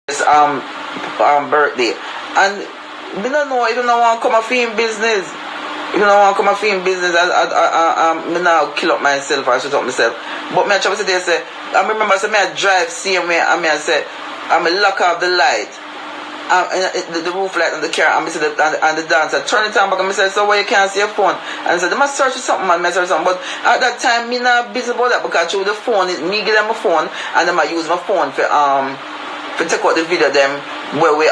his birthday. And me don't know, I don't know want to come a film business. If you don't want to come a film business, I now kill up myself or shut up myself. But me I try to say, I remember say me I drive same way and me I say, I lock off the light. The roof light on the car and the dancer turn it on back and I say, so why you can't see your phone? And I said, they must search for something, man, search something. But at that time me not busy about that because through the phone, me give them a phone and then I use my phone for take out the video them where we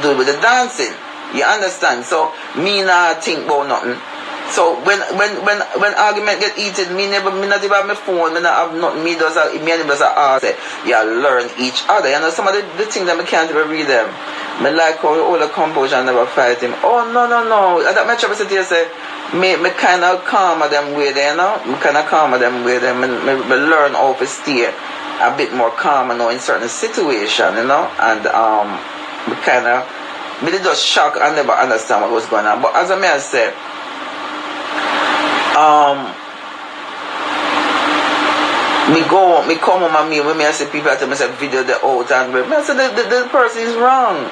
do with the dancing. You understand? So me not think about nothing. So when argument get heated, me not even have my phone, me not have nothing, me and him just ask, yeah, learn each other. You know, some of the things that I can't even read them. Me like how all the composure and never fight him. Oh no. That my trouble say, me kinda calmer them way there, you know? Me kinda calmer them way there. Me learn how to stay a bit more calm, you know, in certain situations, you know, and me just shocked and never understand what was going on. But as I may have said, me come home and when I see people at me say video the out and me I say the person is wrong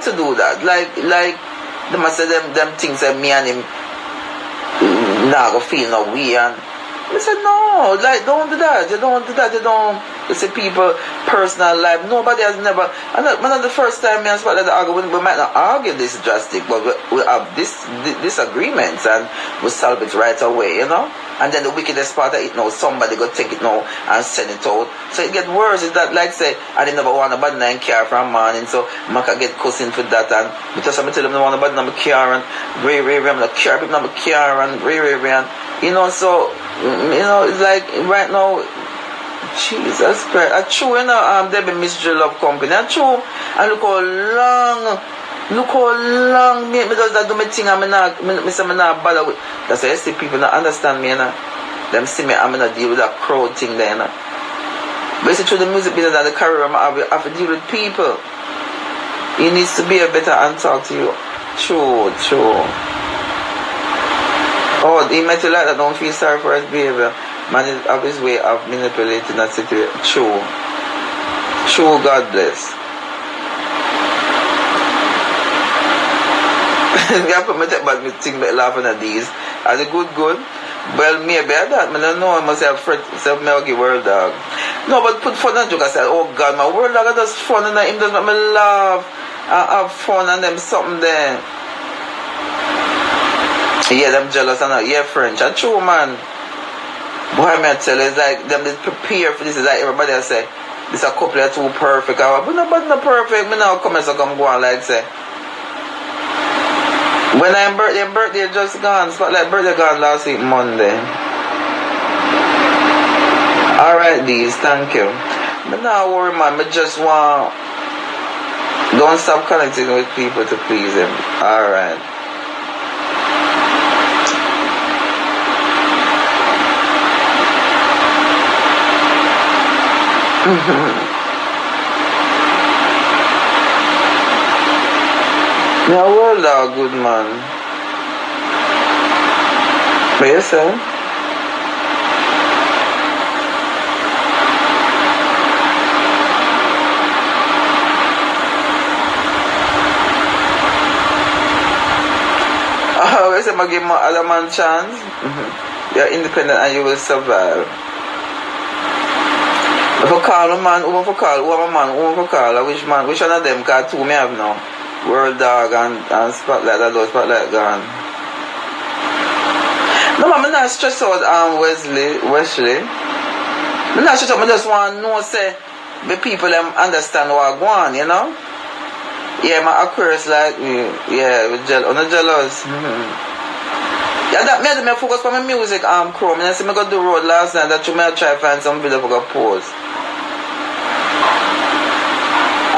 to do that. Like they must say them things that me and him not gonna feel no way and I said, no, like, don't do that. You don't do that. You don't. It's a people personal life. Nobody has never. And not the first time me and Spotlight argue. We might not argue this drastic, but we have disagreements and we solve it right away, you know. And then the wickedest part of it now, somebody go take it now and send it out. So it get worse. Is that like say, I didn't never want a bad nine car from morning, so Macka get cussing for that and because I'm tell them I want a bad number car and Ray I'm not care people number car and Ray and you know so. You know, it's like right now, Jesus Christ. I true, you know, they be Mystery Love Company. I true, and look how long me does that do my thing. I'm not bother with. That's why I see people not understand me, you know. Them see me, I'm not deal with that crowd thing there, you know. But it's through the music business and the career, I have to deal with people. He needs to be a better and talk to you. True. Oh, he might like that, don't feel sorry for his behavior. Man is of his way of manipulating that situation. True, God bless. We have to take back me thing but laughing at these. Are they good? Well, maybe I that. I don't know, I must have self-milky world dog. No, but put fun and joke. I said, oh God, my world dog does fun and him does make me laugh and have fun and them something there. Yeah, them jealous and yeah, French. And true, man. Boy, I tell you, it's like them is prepare for this. It's like everybody else say, this a couple are too perfect. But not perfect. Me now come go on like say. When I'm birthday just gone. Spotlight birthday gone last week Monday. Alright, these, thank you. But now worry, man. Me just want don't stop connecting with people to please him. Alright. Yeah, well, dog, good man. What you say? Oh, I say, I give my other man chance. You're independent and you will survive. If I call a man, who for call? Who am a man? Who for call? Which man? Which one of them? Because two me have now. World Dog and Spotlight, that those Spotlight gone. No man, I'm not stressed out Wesley. I'm not stressed out, I just want to know say the people them understand what I want, you know? Yeah, my Aquarius like me. Yeah, with jealous. Yeah, that made me focus on my music crew. I see me go to the road last night that you may try to find some video for a pose.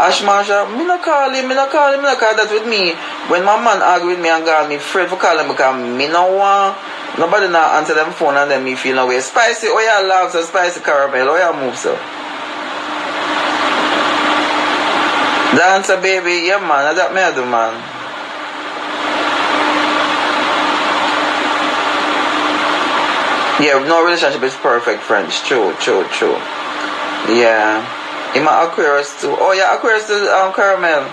Ash Marsha, me not call that with me. When my man argue with me and call me afraid for calling because me no want nobody not answer them phone and then me feel no way. Spicy, oh yeah, love so spicy caramel, oh yeah, move so. Dancer baby, yeah man, that me I do man. Yeah, no relationship is perfect, friends. True. Yeah. Him a Aquarius too. Oh yeah, Aquarius too, Caramel.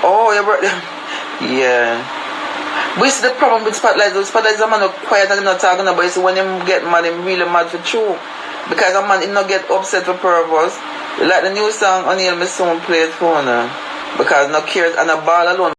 Oh, your brother. Yeah. But it's the problem with Spotlight. The Spotlight is a man who quiet and not talking about it. So when him get mad, him really mad for true. Because a man him not get upset for purpose. Like the new song O'Neal, my son play it for now. Because no cares and a ball alone.